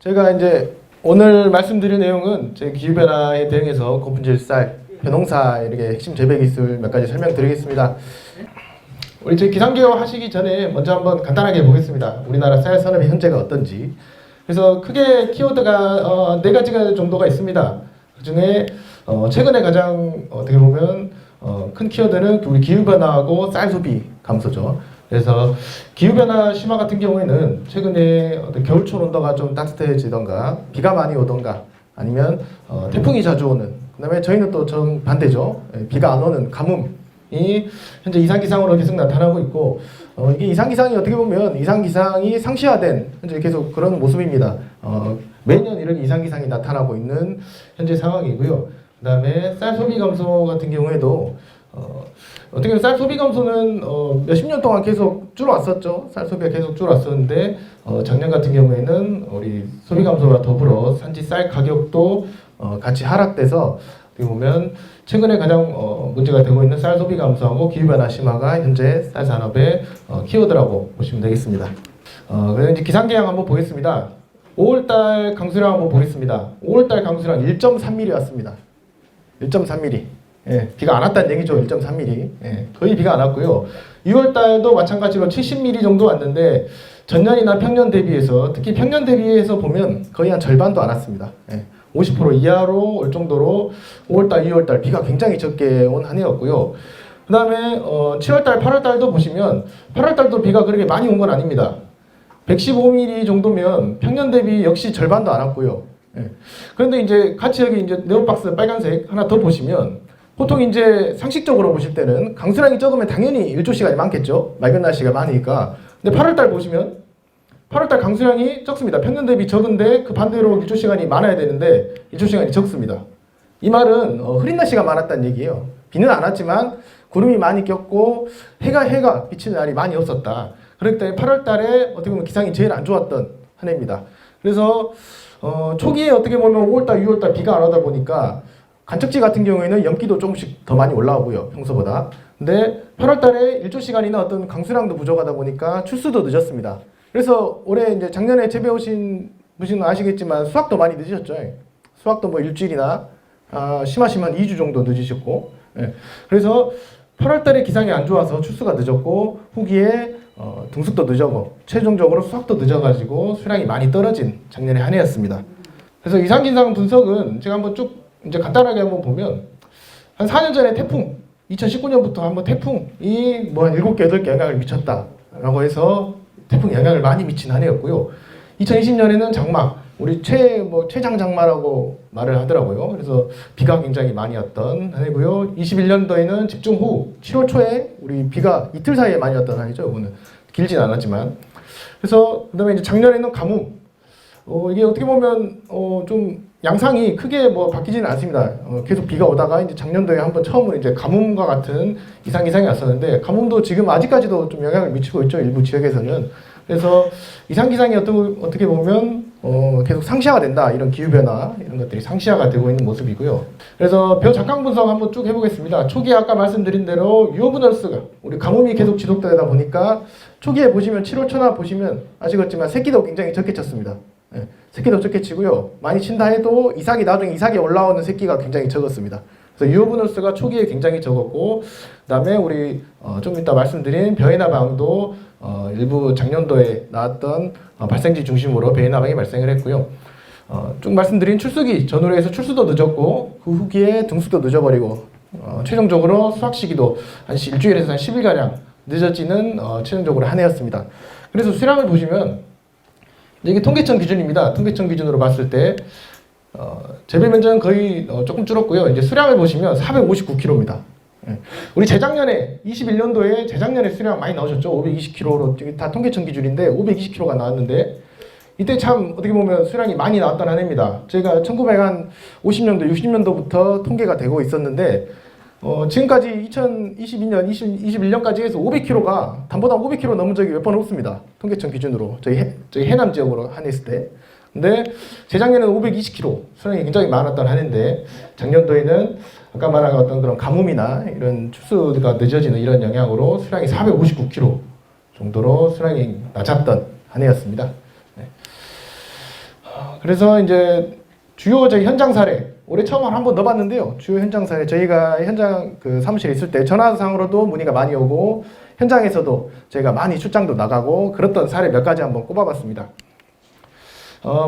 제가 이제 오늘 말씀드릴 내용은 제 기후변화에 대응해서 고품질 쌀, 벼농사 이렇게 핵심 재배 기술 몇 가지 설명드리겠습니다. 우리 제 기상개요 하시기 전에 먼저 한번 간단하게 보겠습니다. 우리나라 쌀 산업의 현재가 어떤지. 그래서 크게 키워드가 네 가지가 정도가 있습니다. 그 중에 최근에 가장 어떻게 보면 큰 키워드는 우리 기후변화하고 쌀 소비 감소죠. 그래서 기후변화 심화 같은 경우에는 최근에 겨울철 온도가 좀 따뜻해지던가 비가 많이 오던가 아니면 태풍이 자주 오는, 그 다음에 저희는 또 정 반대죠. 비가 안 오는 가뭄이 현재 이상기상으로 계속 나타나고 있고, 이게 이상기상이 어떻게 보면 이상기상이 상시화된 현재 계속 그런 모습입니다. 매년 이런 이상기상이 나타나고 있는 현재 상황이고요. 그 다음에 쌀 소비 감소 같은 경우에도 어떻게 보면 쌀 소비 감소는 몇십 년 동안 계속 줄어왔었죠. 쌀 소비가 계속 줄어왔었는데 작년 같은 경우에는 우리 소비 감소와 더불어 산지 쌀 가격도 같이 하락돼서 어떻게 보면 최근에 가장 문제가 되고 있는 쌀 소비 감소하고 기후변화 심화가 현재 쌀 산업의 키워드라고 보시면 되겠습니다. 그래서 이제 기상계량 한번 보겠습니다. 5월달 강수량 한번 보겠습니다. 5월달 강수량 1.3mm 왔습니다. 1.3mm. 예, 비가 안 왔다는 얘기죠. 1.3mm. 예, 거의 비가 안 왔고요. 6월달도 마찬가지로 70mm 정도 왔는데 전년이나 평년 대비해서, 특히 평년 대비해서 보면 거의 한 절반도 안 왔습니다. 예, 50% 이하로 올 정도로 5월달, 6월달 비가 굉장히 적게 온 한 해였고요. 그 다음에 7월달, 8월달도 보시면 8월달도 비가 그렇게 많이 온 건 아닙니다. 115mm 정도면 평년 대비 역시 절반도 안 왔고요. 예. 그런데 이제 같이 여기 이제 네오박스 빨간색 하나 더 보시면, 보통 이제 상식적으로 보실 때는 강수량이 적으면 당연히 일조 시간이 많겠죠. 맑은 날씨가 많으니까. 근데 8월달 보시면 8월달 강수량이 적습니다. 평년 대비 적은데 그 반대로 일조 시간이 많아야 되는데 일조 시간이 적습니다. 이 말은 흐린 날씨가 많았다는 얘기예요. 비는 안 왔지만 구름이 많이 꼈고 해가 비치는 날이 많이 없었다. 그렇기 때문에 8월달에 어떻게 보면 기상이 제일 안 좋았던 한 해입니다. 그래서 초기에 어떻게 보면 5월달, 6월달 비가 안 오다 보니까 간척지 같은 경우에는 연기도 조금씩 더 많이 올라오고요, 평소보다. 근데 8월달에 일조 시간이나 어떤 강수량도 부족하다 보니까 출수도 늦었습니다. 그래서 올해 이제 작년에 재배 오신 분은 아시겠지만 수확도 많이 늦으셨죠. 수확도 뭐 일주일이나 심하시면 2주 정도 늦으셨고. 예. 그래서 8월달에 기상이 안 좋아서 출수가 늦었고 후기에 등숙도 늦었고 최종적으로 수확도 늦어가지고 수량이 많이 떨어진 작년의 한 해였습니다. 그래서 이상기상 분석은 제가 한번 쭉 이제 간단하게 한번 보면, 한 4년 전에 태풍, 2019년부터 한번 태풍이 뭐 한 7개, 8개 영향을 미쳤다라고 해서 태풍 영향을 많이 미친 한 해였고요. 2020년에는 장마, 우리 최장장마라고 말을 하더라고요. 그래서 비가 굉장히 많이 왔던 한 해고요. 21년도에는 집중 후 7월 초에 우리 비가 이틀 사이에 많이 왔던 한 해죠. 이거는 길진 않았지만. 그래서 그다음에 이제 작년에는 가뭄. 이게 어떻게 보면 좀 양상이 크게 뭐 바뀌지는 않습니다. 계속 비가 오다가 이제 작년도에 한번 처음으로 이제 가뭄과 같은 이상기상이 왔었는데, 가뭄도 지금 아직까지도 좀 영향을 미치고 있죠, 일부 지역에서는. 그래서 이상기상이 어떻게 보면 계속 상시화가 된다, 이런 기후변화 이런 것들이 상시화가 되고 있는 모습이고요. 그래서 벼 작강 분석 한번 쭉 해보겠습니다. 초기에 아까 말씀드린 대로 유효분열수가, 우리 가뭄이 계속 지속되다 보니까 초기에 보시면 7월 초나 보시면 아시겠지만 새끼도 굉장히 적게 쳤습니다. 예, 새끼도 적게 치고요. 많이 친다 해도 나중에 이삭이 올라오는 새끼가 굉장히 적었습니다. 그래서 유효분열수가 초기에 굉장히 적었고, 그 다음에 우리 좀 이따 말씀드린 벼해나방도 일부 작년도에 나왔던 발생지 중심으로 벼해나방이 발생을 했고요. 쭉 말씀드린 출수기 전후로 해서 출수도 늦었고 그 후기에 등수도 늦어버리고 최종적으로 수확 시기도 한 일주일에서 한 10일가량 늦어지는 최종적으로 한 해였습니다. 그래서 수량을 보시면 이게 통계청 기준입니다. 통계청 기준으로 봤을 때 재배 면적은 거의 조금 줄었고요. 이제 수량을 보시면 459kg입니다. 예. 우리 재작년에 21년도에 재작년에 수량 많이 나오셨죠. 520kg로 다 통계청 기준인데 520kg가 나왔는데 이때 참 어떻게 보면 수량이 많이 나왔던 한 해입니다. 저희가 1950년도, 60년도부터 통계가 되고 있었는데 지금까지 2022년, 21년까지 해서 500kg가 단보다 500kg 넘은 적이 몇 번 없습니다. 통계청 기준으로 저희 해남 지역으로 한했을 때. 근데 재작년에는 520kg 수량이 굉장히 많았던 한 해인데 작년도에는 아까 말한 어떤 그런 가뭄이나 이런 출수가 늦어지는 이런 영향으로 수량이 459kg 정도로 수량이 낮았던 한 해였습니다. 네. 그래서 이제 주요 저희 현장 사례 올해 처음 한번 넣어봤는데요. 주요 현장 사례 저희가 현장 그 사무실에 있을 때 전화상으로도 문의가 많이 오고 현장에서도 저희가 많이 출장도 나가고 그랬던 사례 몇 가지 한번 꼽아봤습니다.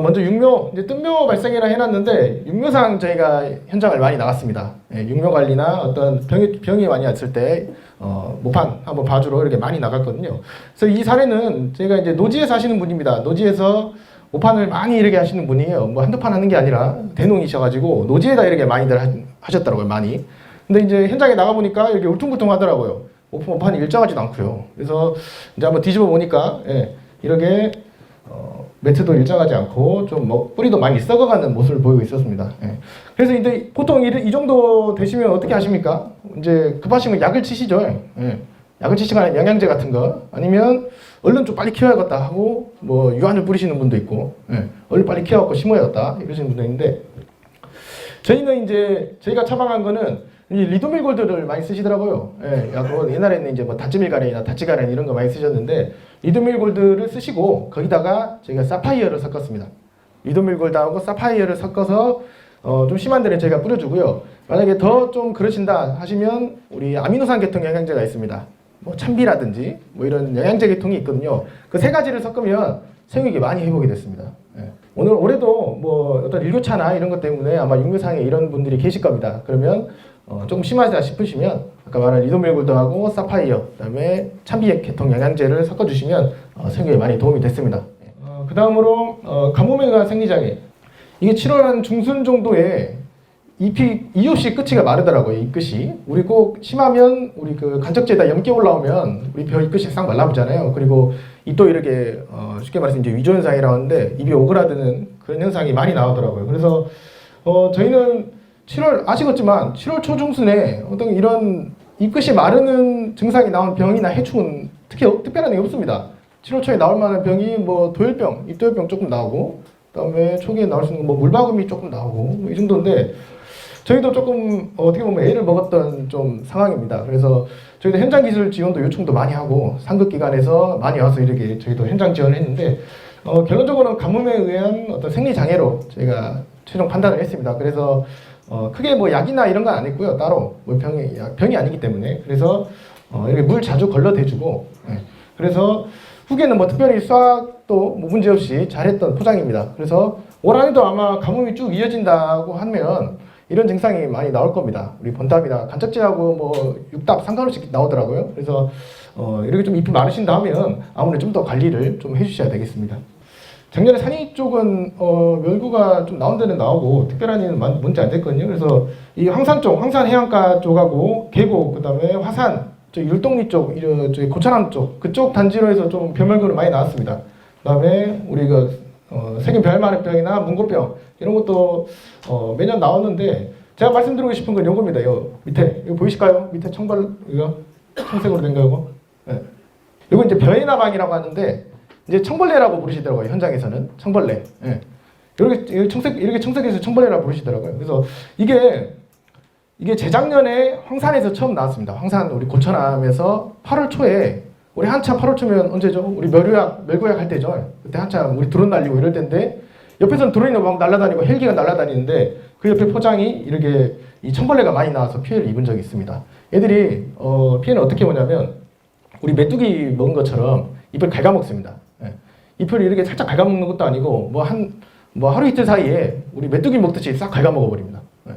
먼저 육묘, 이제 뜬묘 발생이라 해놨는데 육묘상 저희가 현장을 많이 나갔습니다. 예, 육묘 관리나 어떤 병이 많이 왔을 때 모판 한번 봐주러 이렇게 많이 나갔거든요. 그래서 이 사례는 저희가 이제 노지에서 하시는 분입니다. 노지에서 모판을 많이 이렇게 하시는 분이에요. 뭐 한두 판 하는 게 아니라 대농이셔가지고 노지에다 이렇게 많이들 하셨더라고요, 많이. 근데 이제 현장에 나가보니까 이렇게 울퉁불퉁 하더라고요. 모판이 일정하지도 않고요. 그래서 이제 한번 뒤집어 보니까, 예, 이렇게, 매트도 일정하지 않고 좀 뭐 뿌리도 많이 썩어가는 모습을 보이고 있었습니다. 예. 그래서 이제 보통 이 정도 되시면 어떻게 하십니까? 이제 급하시면 약을 치시죠. 예. 약을 치시거나 영양제 같은 거 아니면 얼른 좀 빨리 키워야겠다 하고 뭐 유한을 뿌리시는 분도 있고, 예. 얼른 빨리 키워갖고 심어야겠다 이러시는 분도 있는데 저희는 이제 저희가 처방한 거는 이 리도밀 골드를 많이 쓰시더라고요. 예, 옛날에는 이제 뭐 다찌밀가렌이나 다찌가렌 이런 거 많이 쓰셨는데 리도밀 골드를 쓰시고 거기다가 저희가 사파이어를 섞었습니다. 리도밀 골드하고 사파이어를 섞어서 좀 심한 데는 저희가 뿌려주고요. 만약에 더 좀 그러신다 하시면 우리 아미노산 계통 영양제가 있습니다. 뭐 참비라든지 뭐 이런 영양제 계통이 있거든요. 그 세 가지를 섞으면 생육이 많이 회복이 됐습니다. 예. 올해도 뭐 어떤 일교차나 이런 것 때문에 아마 육묘상에 이런 분들이 계실 겁니다. 그러면 조금 심하다 싶으시면 아까 말한 리도밀 골드하고 사파이어 그다음에 참비 계통 영양제를 섞어주시면 생육에 많이 도움이 됐습니다. 그 다음으로 가뭄에 의한 생리장애 이게 7월 한 중순 정도에 잎이 이유 없이 끝이가 마르더라고요. 이 끝이 우리 꼭 심하면 우리 그 간척지에다 염기 올라오면 우리 벼 잎끝이 싹 말라붙잖아요. 그리고 잎도 이렇게 쉽게 말해서 이제 위조 현상이라고 하는데 잎이 오그라드는 그런 현상이 많이 나오더라고요. 그래서 저희는 7월 아시겠지만 7월 초중순에 어떤 이런 잎끝이 마르는 증상이 나온 병이나 해충은 특별한 게 없습니다. 7월 초에 나올 만한 병이 뭐 도열병, 잎도열병 조금 나오고 그다음에 초기에 나올 수 있는 뭐 물바금이 조금 나오고 뭐이 정도인데 저희도 조금 어떻게 보면 애를 먹었던 좀 상황입니다. 그래서 저희도 현장 기술 지원도 요청도 많이 하고 상급 기관에서 많이 와서 이렇게 저희도 현장 지원을 했는데 결론적으로는 가뭄에 의한 어떤 생리 장애로 저희가 최종 판단을 했습니다. 그래서 크게 뭐 약이나 이런 건 안 했고요. 따로 뭐 병이 아니기 때문에 그래서 이렇게 물 자주 걸러대주고 그래서 후기에는 뭐 특별히 수확도 뭐 문제 없이 잘했던 포장입니다. 그래서 올 한해도 아마 가뭄이 쭉 이어진다고 하면 이런 증상이 많이 나올 겁니다. 우리 번답이나 간척지하고 뭐 육답 상관없이 나오더라고요. 그래서 이렇게 좀 잎이 마르신다 하면 아무래도 좀 더 관리를 좀 해주셔야 되겠습니다. 작년에 산이 쪽은 멸구가 좀 나온 데는 나오고 특별한 일은 문제 안 됐거든요. 그래서 이 황산 쪽, 황산 해안가 쪽하고 계곡, 그다음에 화산, 저 율동리 쪽, 저기 고천암 쪽 그쪽 단지로 해서 좀 벼멸구는 많이 나왔습니다. 그다음에 우리 세균 별마늘병이나 문고병 이런 것도 매년 나왔는데 제가 말씀드리고 싶은 건 요겁니다. 요 밑에 이거 보이실까요? 밑에 청벌 이거 청색으로 된 거고. 네. 이거 이제 벼에나방이라고 하는데. 이제 청벌레라고 부르시더라고요. 현장에서는 청벌레. 예. 이렇게 청색해서 청벌레라고 부르시더라고요. 그래서 이게 재작년에 황산에서 처음 나왔습니다. 황산 우리 고천암에서 8월 초에 우리 한참 8월 초면 언제죠? 우리 멸구약 할 때죠. 그때 한참 우리 드론 날리고 이럴 때인데 옆에서는 드론이 막 날아다니고 헬기가 날아다니는데 그 옆에 포장이 이렇게 이 청벌레가 많이 나와서 피해를 입은 적이 있습니다. 얘들이 피해는 어떻게 오냐면 우리 메뚜기 먹은 것처럼 잎을 갉아먹습니다. 예. 잎을 이렇게 살짝 갉아먹는 것도 아니고 뭐 하루 이틀 사이에 우리 메뚜기 먹듯이 싹 갉아먹어버립니다. 예.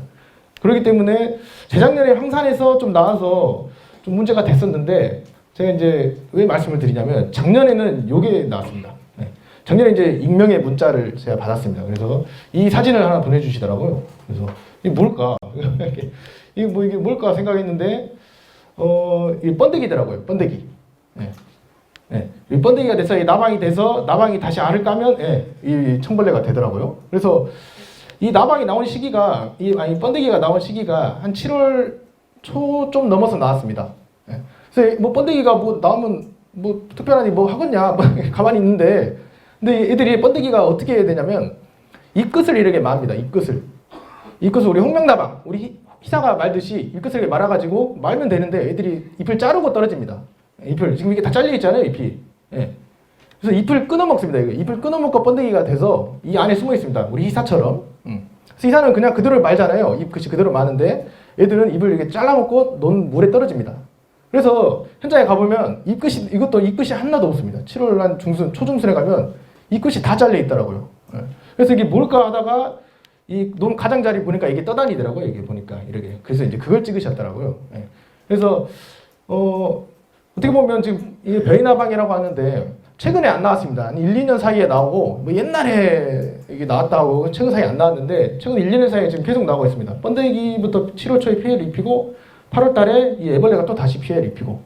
그렇기 때문에 재작년에 황산에서 좀 나와서 좀 문제가 됐었는데 제가 이제 왜 말씀을 드리냐면 작년에는 요게 나왔습니다. 예. 작년에 이제 익명의 문자를 제가 받았습니다. 그래서 이 사진을 하나 보내주시더라고요. 그래서 이게 뭘까? 이게 뭘까 생각했는데 이 번데기더라고요. 번데기. 예. 예, 이 번데기가 돼서 이 나방이 돼서 나방이 다시 알을 까면 이 청벌레가 되더라고요. 그래서 이 나방이 나온 시기가 번데기가 나온 시기가 한 7월 초 좀 넘어서 나왔습니다. 예. 그래서 뭐 번데기가 뭐 나오면 뭐 특별하니 뭐 하겠냐 가만히 있는데 근데 애들이 번데기가 어떻게 해야 되냐면 잎끝을 이렇게 맙니다. 잎끝을 우리 홍명나방 우리 희사가 말듯이 잎끝을 이렇게 말아가지고 말면 되는데 애들이 잎을 자르고 떨어집니다. 잎을 지금 이게 다 잘려 있잖아요, 잎이. 예. 그래서 잎을 끊어 먹습니다. 이거 잎을 끊어 먹고 번데기가 돼서 이 안에 숨어 있습니다. 우리 희사처럼. 그래서 희사는 그냥 그대로 말잖아요. 잎 끝이 그대로 마는데 얘들은 잎을 이렇게 잘라먹고 논 물에 떨어집니다. 그래서 현장에 가보면 이것도 잎끝이 하나도 없습니다. 7월 한 중순, 초중순에 가면 잎끝이 다 잘려 있더라고요. 그래서 이게 뭘까 하다가 이 논 가장자리 보니까 이게 떠다니더라고요. 이게 보니까 이렇게. 그래서 이제 그걸 찍으셨더라고요. 그래서 어떻게 보면 지금 이게 벼이나방이라고 하는데 최근에 안 나왔습니다. 한 1, 2년 사이에 나오고 뭐 옛날에 이게 나왔다고 최근 사이에 안 나왔는데 최근 1, 2년 사이에 지금 계속 나오고 있습니다. 번데기부터 7월 초에 피해를 입히고 8월 달에 이 애벌레가 또 다시 피해를 입히고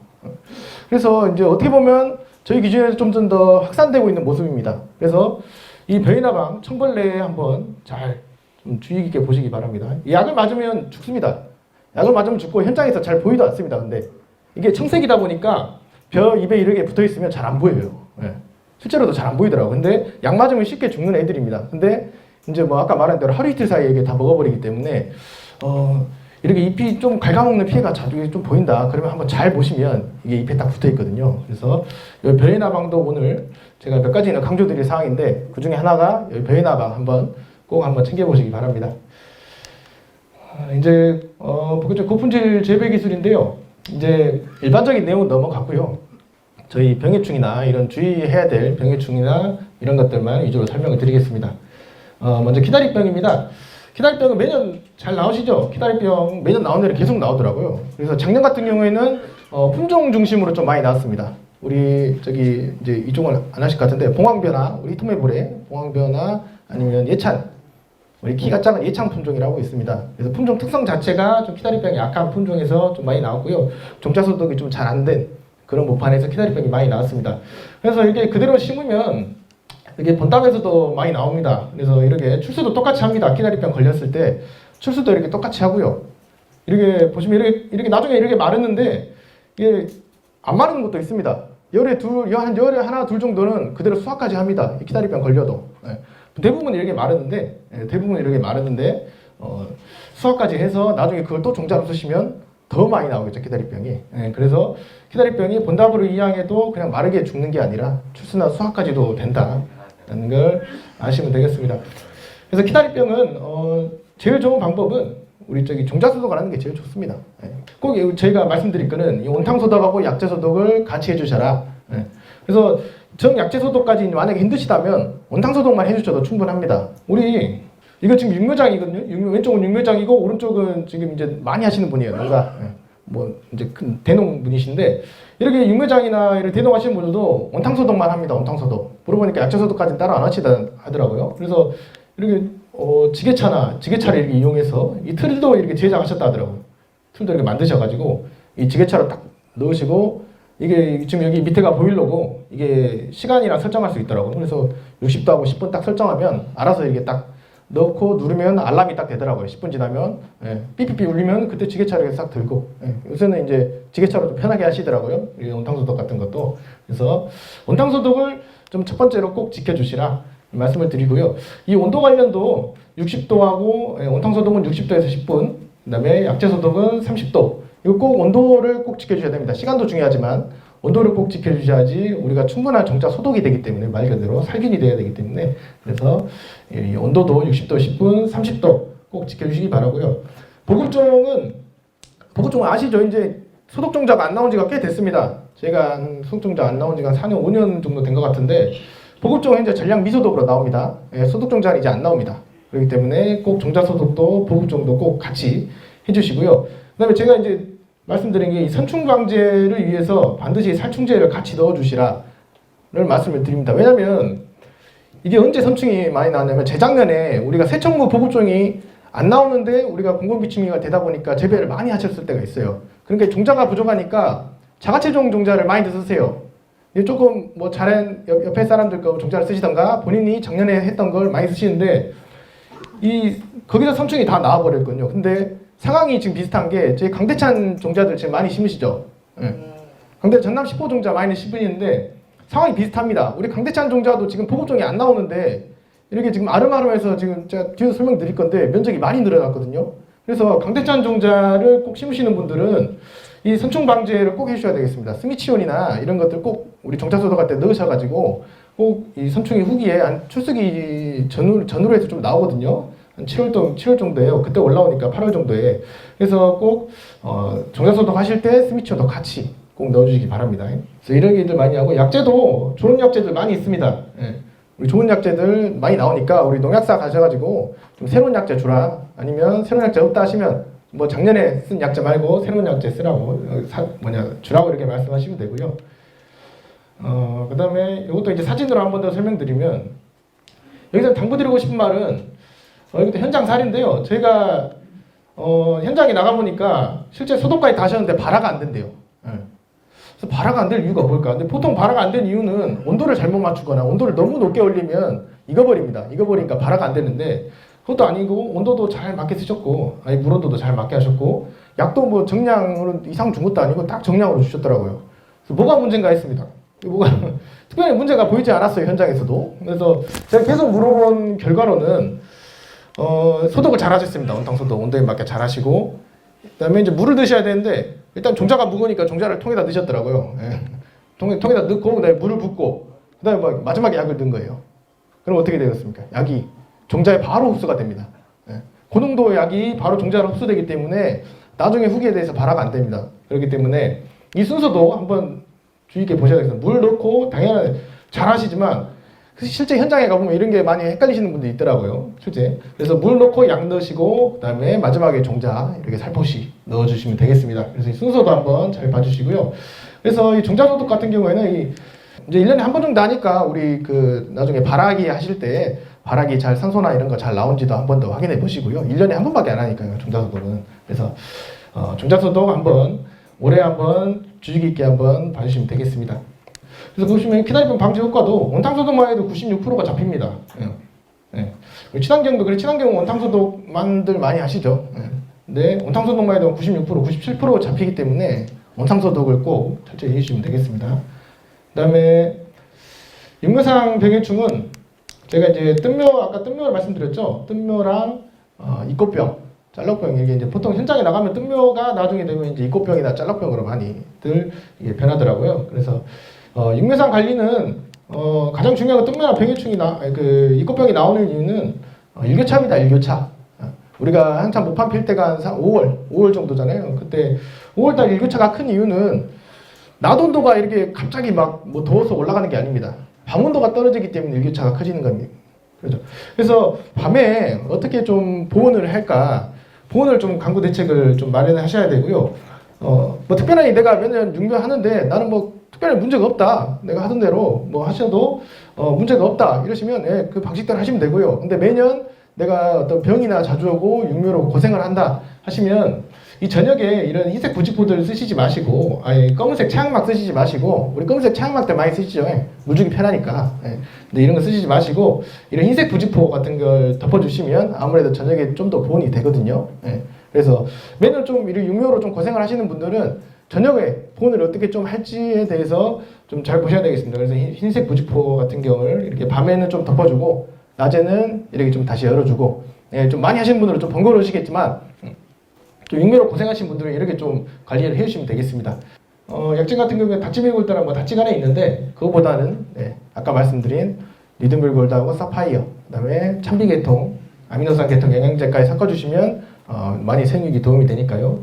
그래서 이제 어떻게 보면 저희 기준에서 좀 더 확산되고 있는 모습입니다. 그래서 이 벼이나방, 청벌레에 한번 잘 좀 주의 깊게 보시기 바랍니다. 약을 맞으면 죽습니다. 약을 맞으면 죽고 현장에서 잘 보이도 않습니다. 근데 이게 청색이다 보니까 벼 입에 이렇게 붙어 있으면 잘 안 보여요. 실제로도 잘 안 보이더라고요. 근데 약 맞으면 쉽게 죽는 애들입니다. 근데 이제 뭐 아까 말한 대로 하루 이틀 사이에 이게 다 먹어버리기 때문에 이렇게 잎이 좀 갉아먹는 피해가 자주 좀 보인다. 그러면 한번 잘 보시면 이게 잎에 딱 붙어 있거든요. 그래서 이 벼이나방도 오늘 제가 몇 가지는 강조드릴 사항인데 그 중에 하나가 이 벼이나방 꼭 한번 챙겨보시기 바랍니다. 이제 본격적인 고품질 재배 기술인데요. 이제 일반적인 내용은 넘어갔고요. 저희 병해충이나 이런 주의해야 될 병해충이나 이런 것들만 위주로 설명을 드리겠습니다. 먼저 키다리병입니다. 키다리병은 매년 잘 나오시죠? 키다리병 매년 나오는 애를 계속 나오더라고요. 그래서 작년 같은 경우에는 품종 중심으로 좀 많이 나왔습니다. 우리 저기 이제 이쪽은 안 하실 것 같은데 봉황벼나 우리 토메보레 봉황벼나 아니면 예찬 우리 키가 작은 예창 품종이라고 있습니다. 그래서 품종 특성 자체가 좀 키다리병이 약한 품종에서 좀 많이 나왔고요. 종자 소독이 좀 잘 안 된 그런 모판에서 키다리병이 많이 나왔습니다. 그래서 이게 그대로 심으면 이게 본담에서도 많이 나옵니다. 그래서 이렇게 출수도 똑같이 합니다. 키다리병 걸렸을 때 출수도 이렇게 똑같이 하고요. 이렇게 보시면 이렇게 나중에 이렇게 마르는데 이게 안 마르는 것도 있습니다. 열에 하나 둘 정도는 그대로 수확까지 합니다. 키다리병 걸려도. 대부분 이렇게 마르는데 수확까지 해서 나중에 그걸 또 종자로 쓰시면 더 많이 나오겠죠. 키다리병이. 그래서 키다리병이 본답으로 이양해도 그냥 마르게 죽는 게 아니라 출수나 수확까지도 된다라는 걸 아시면 되겠습니다. 그래서 키다리병은 제일 좋은 방법은 우리 저기 종자 소독을 하는 게 제일 좋습니다. 꼭 저희가 말씀드릴 거는 이 온탕 소독하고 약재 소독을 같이 해주셔라. 그래서 정약재 소독까지 만약에 힘드시다면 온탕 소독만 해주셔도 충분합니다. 우리 이거 지금 육묘장이거든요. 왼쪽은 육묘장이고 오른쪽은 지금 이제 많이 하시는 분이에요. 뭔가 뭐 이제 큰 대농분이신데 이렇게 육묘장이나 이렇게 대농하시는 분들도 온탕 소독만 합니다. 온탕 소독. 물어보니까 약재 소독까지 따로 안 하시더라고요. 그래서 이렇게 지게차를 이렇게 이용해서 이 틀도 이렇게 제작하셨다 하더라고요. 틀도 이렇게 만드셔가지고 이 지게차로 딱 넣으시고 이게 지금 여기 밑에가 보일러고 이게 시간이랑 설정할 수 있더라고요. 그래서 60도 하고 10분 딱 설정하면 알아서 이렇게 딱 넣고 누르면 알람이 딱 되더라고요. 10분 지나면 삐삐삐 울리면 그때 지게차를 싹 들고 요새는 이제 지게차로 좀 편하게 하시더라고요. 이 온탕소독 같은 것도. 그래서 온탕소독을 좀 첫 번째로 꼭 지켜주시라 말씀을 드리고요. 이 온도 관련도 60도하고 온탕소독은 60도에서 10분 그 다음에 약재소독은 30도 이거 꼭 온도를 꼭 지켜주셔야 됩니다. 시간도 중요하지만 온도를 꼭 지켜주셔야지 우리가 충분한 정자 소독이 되기 때문에 말 그대로 살균이 돼야 되기 때문에 그래서 이 온도도 60도, 10분, 30도 꼭 지켜주시기 바라고요. 보급종은 아시죠? 이제 소독종자가 안 나온 지가 꽤 됐습니다. 제가 소독종자 안 나온 지가 한 4년, 5년 정도 된 것 같은데 보급종은 이제 전량 미소독으로 나옵니다. 소독종자는 이제 안 나옵니다. 그렇기 때문에 꼭 종자 소독도 보급종도 꼭 같이 해주시고요. 그 다음에 제가 이제 말씀드린 게 이 선충 방제를 위해서 반드시 살충제를 같이 넣어주시라를 말씀을 드립니다. 왜냐면 이게 언제 선충이 많이 나왔냐면 재작년에 우리가 새청무 보급종이 안 나오는데 우리가 공공기침이가 되다 보니까 재배를 많이 하셨을 때가 있어요. 그러니까 종자가 부족하니까 자가체종 종자를 많이 쓰세요. 조금 뭐 잘한 옆에 사람들 거 종자를 쓰시던가 본인이 작년에 했던 걸 많이 쓰시는데 거기서 선충이 다 나와버렸거든요. 근데 상황이 지금 비슷한 게 저희 강대찬 종자들 지금 많이 심으시죠. 강대 전남 10호 종자 많이 심으시는데 상황이 비슷합니다. 우리 강대찬 종자도 지금 보급종이 안 나오는데 이렇게 지금 아름아름해서 지금 제가 뒤에서 설명드릴 건데 면적이 많이 늘어났거든요. 그래서 강대찬 종자를 꼭 심으시는 분들은 이 선충 방제를 꼭 해주셔야 되겠습니다. 스미치온이나 이런 것들 꼭 우리 종자 소독할 때 넣으셔가지고 꼭 이 선충이 후기에 한 출수기 전후로 해서 좀 나오거든요. 한 7월 정도에요. 그때 올라오니까 8월 정도에. 그래서 꼭 정자소독 하실 때 스미처도 같이 꼭 넣어주시기 바랍니다. 그래서 이런 일들 많이 하고, 약재도 좋은 약재들 많이 있습니다. 예. 우리 좋은 약재들 많이 나오니까 우리 농약사 가셔가지고 좀 새로운 약재 주라, 아니면 새로운 약재 없다 하시면 뭐 작년에 쓴 약재 말고 새로운 약재 쓰라고 주라고 이렇게 말씀하시면 되고요. 그 다음에 이것도 이제 사진으로 한 번 더 설명드리면, 여기서 당부드리고 싶은 말은 이것도 현장 사례인데요. 저희가 현장에 나가보니까 실제 소독까지 다 하셨는데 발화가 안 된대요. 그래서 발화가 안 될 이유가 뭘까? 근데 보통 발화가 안 된 이유는 온도를 잘못 맞추거나 온도를 너무 높게 올리면 익어버립니다. 익어버리니까 발화가 안 되는데, 그것도 아니고 온도도 잘 맞게 쓰셨고, 아니 물 온도도 잘 맞게 하셨고, 약도 뭐 정량으로 이상 준 것도 아니고 딱 정량으로 주셨더라고요. 그래서 뭐가 문제인가 했습니다. 뭐가 특별히 문제가 보이지 않았어요, 현장에서도. 그래서 제가 계속 물어본 결과로는 소독을 잘 하셨습니다. 온탕 소독 온도에 맞게 잘 하시고, 그다음에 이제 물을 드셔야 되는데 일단 종자가 무거우니까 종자를 통에다 넣으셨더라고요. 예. 통에다 넣고 그다음에 물을 붓고 그다음에 막 마지막에 약을 넣은 거예요. 그럼 어떻게 되겠습니까? 약이 종자에 바로 흡수가 됩니다. 예. 그 정도의 약이 바로 종자로 흡수되기 때문에 나중에 후기에 대해서 발화가 안 됩니다. 그렇기 때문에 이 순서도 한번 주의 있게 보셔야 되겠습니다. 물 넣고 당연히 잘 하시지만 실제 현장에 가보면 이런 게 많이 헷갈리시는 분들이 있더라고요. 실제. 그래서 물 넣고 약 넣으시고 그다음에 마지막에 종자 이렇게 살포시 넣어주시면 되겠습니다. 그래서 이 순서도 한번 잘 봐주시고요. 그래서 이 종자 소독 같은 경우에는 이제 1년에 한 번 정도 하니까 우리 나중에 발화기 하실 때 발화기 잘 산소나 이런 거 잘 나온지도 한 번 더 확인해 보시고요. 1년에 한 번밖에 안 하니까요, 종자 소독은. 그래서 종자 소독 한번 올해 한번 주의 깊게 한번 봐주시면 되겠습니다. 그래서 보시면 키다이폰 방지 효과도 온탕소독만 해도 96%가 잡힙니다. 예. 예. 친환경도 그래, 친환경은 온탕소독만들 많이 하시죠. 예. 근데 온탕소독만 해도 96%, 97% 잡히기 때문에 온탕소독을 꼭 철저히 해주시면 되겠습니다. 그 다음에 육묘상 병해충은 제가 이제 아까 뜬묘를 말씀드렸죠. 뜬묘랑 이꽃병, 짤럭병, 이게 이제 보통 현장에 나가면 뜬묘가 나중에 되면 이제 이꽃병이나 짤럭병으로 많이들 이게 변하더라고요. 그래서 육묘상 관리는 가장 중요한 건 뜬묘나 병해충이나 이꽃병이 나오는 이유는 일교차입니다. 일교차. 우리가 한참 모판 필 때가 한 5월 정도잖아요. 그때 5월달 일교차가 큰 이유는 낮 온도가 이렇게 갑자기 막 뭐 더워서 올라가는 게 아닙니다. 밤 온도가 떨어지기 때문에 일교차가 커지는 겁니다. 그렇죠. 그래서 밤에 어떻게 좀 보온을 할까? 보온을 좀 강구 대책을 좀 마련하셔야 되고요. 뭐 특별히 내가 매년 육묘 하는데 나는 뭐 특별히 문제가 없다. 내가 하던 대로 뭐 하셔도 문제가 없다. 이러시면 예, 그 방식대로 하시면 되고요. 근데 매년 내가 어떤 병이나 자주 오고 육묘로 고생을 한다 하시면 이 저녁에 이런 흰색 부직포들을 쓰시지 마시고, 아니 검은색 차양막 쓰시지 마시고, 우리 검은색 차양막들 많이 쓰시죠. 예. 물주기 편하니까. 예. 근데 이런 거 쓰시지 마시고 이런 흰색 부직포 같은 걸 덮어주시면 아무래도 저녁에 좀 더 보온이 되거든요. 예. 그래서 매년 좀 이런 육묘로 좀 고생을 하시는 분들은 저녁에 보온을 어떻게 좀 할지에 대해서 좀 잘 보셔야 되겠습니다. 그래서 흰색 부직포 같은 경우를 이렇게 밤에는 좀 덮어주고 낮에는 이렇게 좀 다시 열어주고, 예, 좀 많이 하시는 분들은 좀 번거로우시겠지만 좀 육묘로 고생하신 분들은 이렇게 좀 관리를 해주시면 되겠습니다. 약재 같은 경우에 다찌밀 골드랑 뭐 다찌간에 있는데 그거보다는 아까 말씀드린 리듬글 골드하고 사파이어, 그다음에 참비계통, 아미노산 계통 영양제까지 섞어주시면 많이 생육이 도움이 되니까요.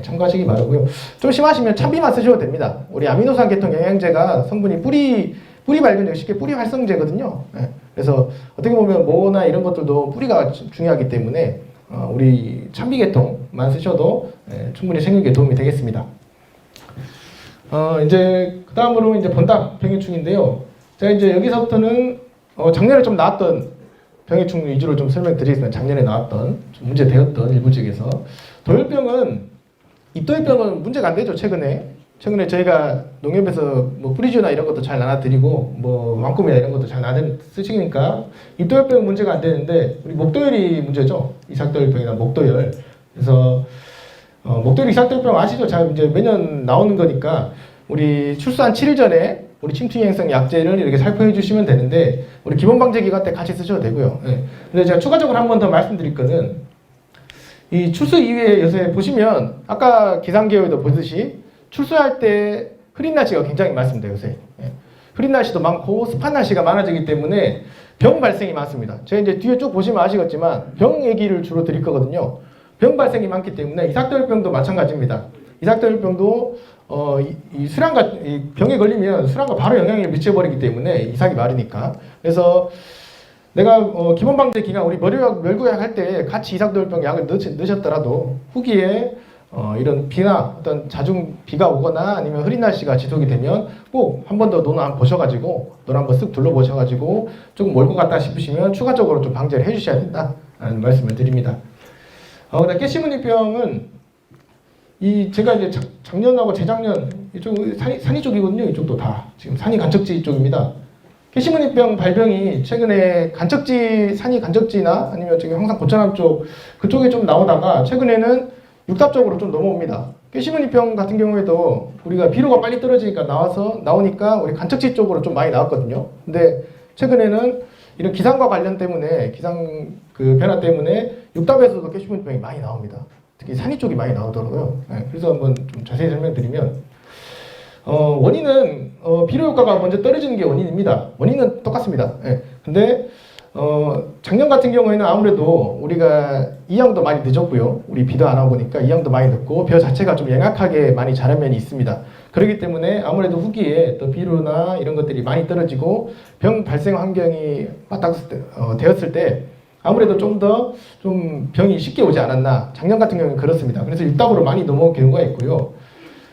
참고하시기 바라고요. 좀 심하시면 참비만 쓰셔도 됩니다. 우리 아미노산 계통 영양제가 성분이 뿌리 발균 쉽게 뿌리 활성제거든요. 그래서 어떻게 보면 모나 이런 것들도 뿌리가 중요하기 때문에 우리 참비계통만 쓰셔도 충분히 생육에 도움이 되겠습니다. 이제 그 다음으로 이제 번딱 병해충인데요. 제가 이제 여기서부터는 작년에 좀 나왔던 병해충 위주로 좀 설명드리겠습니다. 작년에 나왔던 좀 문제되었던 일부 지역에서 입도열병은 문제가 안 되죠. 최근에 저희가 농협에서 뭐 뿌리주나 이런 것도 잘 나눠드리고 뭐 왕꿈이나 이런 것도 잘 쓰시니까 입도열병 문제가 안 되는데 우리 목도열이 문제죠. 이삭도열병이나 목도열. 그래서 목도열 이삭도열병 아시죠? 잘 이제 매년 나오는 거니까 우리 출소한 7일 전에 우리 침투형성 약제를 이렇게 살포해 주시면 되는데 우리 기본 방제 기간 때 같이 쓰셔도 되고요. 예. 근데 제가 추가적으로 한 번 더 말씀드릴 거는 이 출소 이후에 요새 보시면 아까 기상기후에도 보듯이 출소할 때 흐린 날씨가 굉장히 많습니다. 요새. 예. 흐린 날씨도 많고 습한 날씨가 많아지기 때문에 병 발생이 많습니다. 제가 이제 뒤에 쭉 보시면 아시겠지만 병 얘기를 주로 드릴 거거든요. 병 발생이 많기 때문에 이삭도열병도 마찬가지입니다. 이삭도열병도 이 술환과 이 병에 걸리면 술환과 바로 영향을 미쳐버리기 때문에 이삭이 마르니까. 그래서 내가 기본 방제 기간 우리 멸구약 할 때 같이 이삭도열병 약을 넣으셨더라도 후기에 이런 비나 어떤 자중 비가 오거나 아니면 흐린 날씨가 지속이 되면 꼭 한 번 더 논을 한번 보셔가지고 논을 한번 쓱 둘러보셔가지고 조금 멀 것 같다 싶으시면 추가적으로 좀 방제를 해주셔야 된다라는 말씀을 드립니다. 그다음 깨시무늬병은 제가 이제 작년하고 재작년 이쪽 산이 쪽이거든요. 이쪽도 다 지금 산이 간척지 쪽입니다. 깨시무늬병 발병이 최근에 산이 간척지나 아니면 저기 항상 고천암 쪽 그쪽에 좀 나오다가 최근에는 육답 쪽으로 좀 넘어옵니다. 깨시무늬병 같은 경우에도 우리가 비료가 빨리 떨어지니까 나오니까 우리 간척지 쪽으로 좀 많이 나왔거든요. 근데 최근에는 이런 기상과 관련 때문에 기상 그 변화 때문에 육답에서도 깨시무늬병이 많이 나옵니다. 특히 산이 쪽이 많이 나오더라고요. 그래서 한번 좀 자세히 설명드리면 원인은 비료 효과가 먼저 떨어지는 게 원인입니다. 원인은 똑같습니다. 근데 작년 같은 경우에는 아무래도 우리가 이양도 많이 늦었고요. 우리 비도 안 하고 보니까 이양도 많이 늦고 벼 자체가 좀 영약하게 많이 자란 면이 있습니다. 그렇기 때문에 아무래도 후기에 또 비료나 이런 것들이 많이 떨어지고 병 발생 환경이 되었을 때 아무래도 좀 더 병이 쉽게 오지 않았나. 작년 같은 경우는 그렇습니다. 그래서 육답으로 많이 넘어온 경우가 있고요.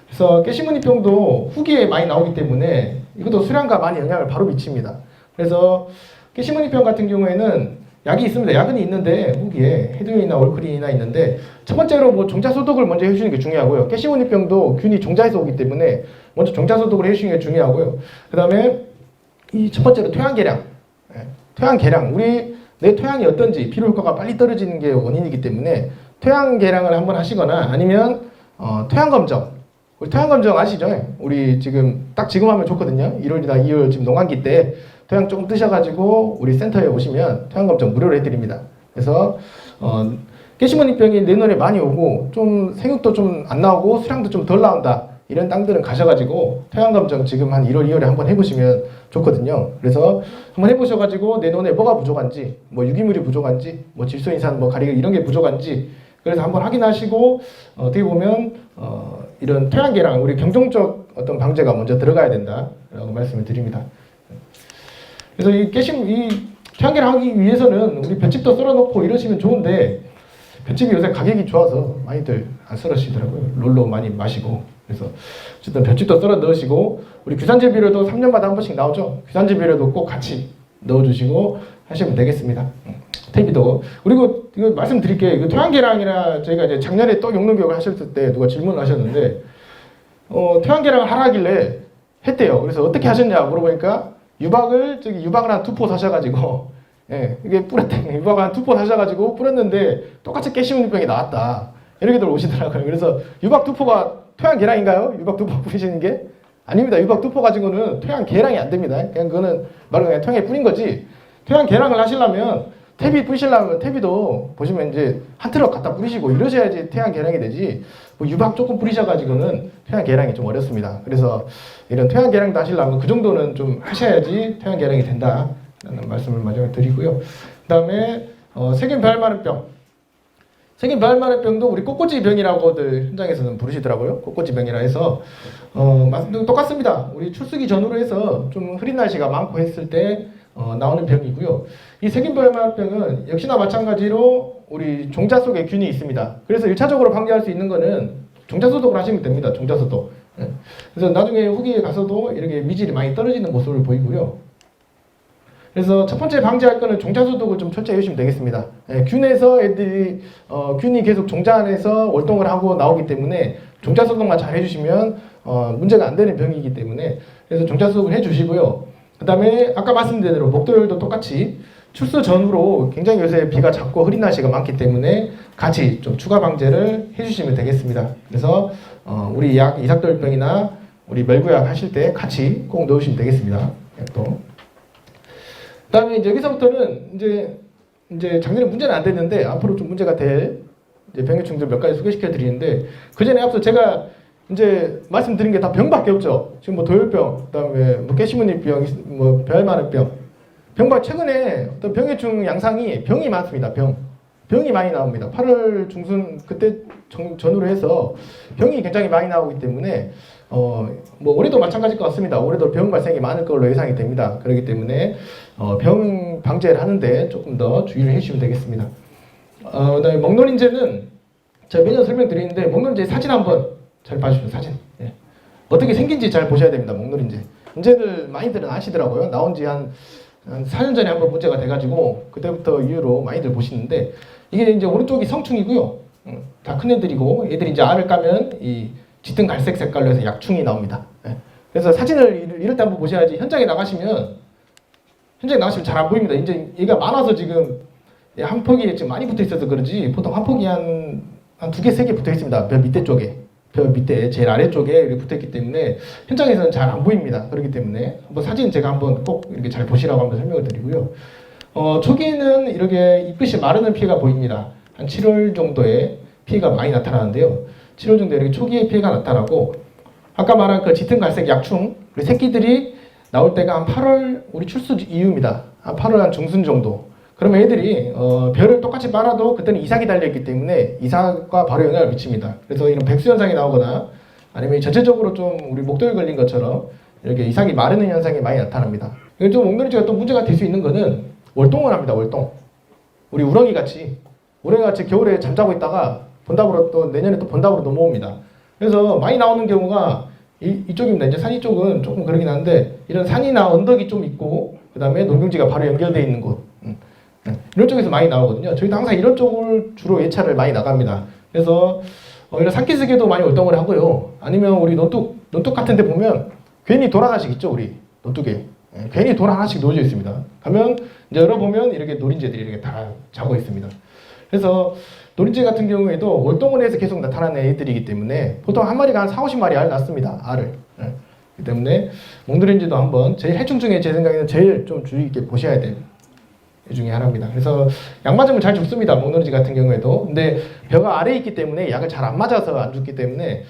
그래서 깨시무늬병도 후기에 많이 나오기 때문에 이것도 수량과 많이 영향을 바로 미칩니다. 그래서 깨시무늬병 같은 경우에는 약이 있습니다. 약은 있는데 후기에 헤드윈이나 월크린이나 있는데 첫 번째로 뭐 종자 소독을 먼저 해주시는 게 중요하고요. 깨시무늬병도 균이 종자에서 오기 때문에 먼저 종자 소독을 해주시는 게 중요하고요. 그 다음에 이 첫 번째로 토양 계량. 토양 계량. 내 토양이 어떤지 비료 효과가 빨리 떨어지는 게 원인이기 때문에 토양 계량을 한번 하시거나 아니면 토양 검정. 우리 토양 검정 아시죠? 우리 지금 하면 좋거든요. 1월이나 2월 지금 농한기 때 토양 조금 뜨셔가지고 우리 센터에 오시면 토양 검정 무료로 해드립니다. 그래서 깨시무늬병이 내 눈에 많이 오고 좀 생육도 좀 안 나오고 수량도 좀 덜 나온다. 이런 땅들은 가셔가지고 토양 검정 지금 한 1월, 2월에 한번 해보시면 좋거든요. 그래서 한번 해보셔가지고 내 논에 뭐가 부족한지, 뭐 유기물이 부족한지, 뭐 질소인산, 뭐 가리 이런 게 부족한지, 그래서 한번 확인하시고 어떻게 보면 이런 토양 계량, 우리 경종적 어떤 방제가 먼저 들어가야 된다라고 말씀을 드립니다. 그래서 이 토양 계량하기 위해서는 우리 볏짚도 썰어놓고 이러시면 좋은데 볏짚이 요새 가격이 좋아서 많이들 안 썰으시더라고요. 롤로 많이 마시고. 그래서 어쨌든 볏짚도 썰어 넣으시고 우리 규산제 비료도 3년마다 한 번씩 나오죠. 규산제 비료도 꼭 같이 넣어주시고 하시면 되겠습니다. 퇴비도. 그리고 이거 말씀드릴게요. 이거 토양 계량이나 저희가 이제 작년에 또 용농 교육을 하셨을 때 누가 질문을 하셨는데 토양 계량을 하라길래 했대요. 그래서 어떻게 하셨냐 물어보니까 유박을 한 2포 사셔가지고 이게 뿌렸대. 유박을 한 2포 사셔가지고 뿌렸는데 똑같이 깨시무늬병이 나왔다. 이렇게들 오시더라고요. 그래서 유박 2포가 토양 계량인가요? 유박 2포 뿌리시는 게? 아닙니다. 유박 2포 가지고는 토양 계량이 안 됩니다. 그냥 그거는 말로 그냥 토양에 뿌린 거지. 토양 계량을 하시려면 퇴비 뿌리시려면 퇴비도 보시면 이제 한 트럭 갖다 뿌리시고 이러셔야지 토양 계량이 되지. 뭐 유박 조금 뿌리셔가지고는 토양 계량이 좀 어렵습니다. 그래서 이런 토양 계량도 하시려면 그 정도는 좀 하셔야지 토양 계량이 된다라는 말씀을 마지막에 드리고요. 그 다음에 세균 배알마른병. 세균 배알마른병도 우리 꽃꽂이병이라고들 현장에서는 부르시더라고요. 꽃꽂이병이라 해서 똑같습니다. 우리 출수기 전후로 해서 좀 흐린 날씨가 많고 했을 때 나오는 병이고요. 이 세균 배알마른병은 역시나 마찬가지로 우리 종자 속에 균이 있습니다. 그래서 1차적으로 방지할 수 있는 거는 종자 소독을 하시면 됩니다. 종자 소독. 그래서 나중에 후기에 가서도 이렇게 미질이 많이 떨어지는 모습을 보이고요. 그래서 첫 번째 방지할 거는 종자 소독을 좀 철저히 해주시면 되겠습니다. 균에서 애들이 균이 계속 종자 안에서 월동을 하고 나오기 때문에 종자 소독만 잘 해주시면 문제가 안 되는 병이기 때문에 그래서 종자 소독을 해주시고요. 그 다음에 아까 말씀드린 대로 목도열도 똑같이 출수 전후로 굉장히 요새 비가 잦고 흐린 날씨가 많기 때문에 같이 좀 추가 방제를 해주시면 되겠습니다. 그래서 우리 약 이삭도열병이나 우리 멸구약 하실 때 같이 꼭 넣으시면 되겠습니다. 또. 그다음에 이제 여기서부터는 이제 작년에 문제는 안 됐는데 앞으로 좀 문제가 될 이제 병해충들 몇 가지 소개시켜 드리는데 그 전에 앞서 제가 이제 말씀드린 게 다 병밖에 없죠. 지금 뭐 도열병, 그다음에 뭐 깨시무늬병, 뭐 별마늘병, 병과 최근에 어떤 병해충 양상이 병이 많습니다. 병이 많이 나옵니다. 8월 중순 그때 전후로 해서 병이 굉장히 많이 나오기 때문에 뭐 올해도 마찬가지일 것 같습니다. 올해도 병 발생이 많을 걸로 예상이 됩니다. 그렇기 때문에 병 방제를 하는데 조금 더 주의를 해주시면 되겠습니다. 그다음에 먹노린제는 제가 매년 설명드리는데 먹노린제 사진 한번 잘 봐주시죠. 사진. 예. 어떻게 생긴지 잘 보셔야 됩니다. 먹노린제. 문제들 많이들은 아시더라고요. 나온 지 한 4년 전에 한번 문제가 돼가지고 그때부터 이후로 많이들 보시는데 이게 이제 오른쪽이 성충이고요. 다 큰 애들이고 애들이 이제 알을 까면 이 짙은 갈색 색깔로 해서 약충이 나옵니다. 예. 그래서 사진을 이럴 때 한번 보셔야지 현장에 나가시면 잘 안 보입니다. 이제 얘가 많아서 지금 한 폭이 지금 많이 붙어 있어서 그런지 보통 한 폭이 한 2개, 3개 붙어 있습니다. 벽 밑에 쪽에. 벽 밑에 제일 아래쪽에 이렇게 붙어 있기 때문에 현장에서는 잘 안 보입니다. 그렇기 때문에 한번 사진 제가 한번 꼭 이렇게 잘 보시라고 한번 설명을 드리고요. 초기에는 이렇게 잎끝이 마르는 피해가 보입니다. 한 7월 정도에 피해가 많이 나타나는데요. 7월 정도에 이렇게 초기에 피해가 나타나고 아까 말한 그 짙은 갈색 약충 우리 새끼들이 나올 때가 한 8월 우리 출수 이후입니다. 한 8월 한 중순 정도. 그러면 애들이 벼를 똑같이 빨아도 그때는 이삭이 달려있기 때문에 이삭과 바로 영향을 미칩니다. 그래서 이런 백수 현상이 나오거나 아니면 전체적으로 좀 우리 목도에 걸린 것처럼 이렇게 이삭이 마르는 현상이 많이 나타납니다. 이게 좀 목노린제가 또 문제가 될 수 있는 거는 월동을 합니다. 월동. 우리 우렁이 같이 겨울에 잠자고 있다가 본답으로 또 내년에 또 본답으로 넘어옵니다. 그래서 많이 나오는 경우가 이쪽입니다. 이제 산이 쪽은 조금 그러긴 한데 이런 산이나 언덕이 좀 있고 그 다음에 농경지가 바로 연결되어 있는 곳 이런 쪽에서 많이 나오거든요. 저희도 항상 이런 쪽을 주로 예찰을 많이 나갑니다. 그래서 이런 산기슭에도 많이 월동을 하고요. 아니면 우리 논둑 같은 데 보면 괜히 돌 하나씩 있죠. 우리 논둑에 괜히 돌 하나씩 놓여져 있습니다. 가면 이제 열어보면 이렇게 노린재들이 이렇게 다 자고 있습니다. 그래서 노린재 같은 경우에도 월동을 해서 계속 나타나는 애들이기 때문에 보통 한 마리가 한 40~50마리 알을 낳습니다. 알을. 그렇기 때문에 목노린재도 한번 제일 해충 중에 제 생각에는 제일 좀 주의 있게 보셔야 될 이 중에 하나입니다. 그래서 약 맞으면 잘 죽습니다. 목노린재 같은 경우에도. 근데 벼가 아래에 있기 때문에 약을 잘 안 맞아서 안 죽기 때문에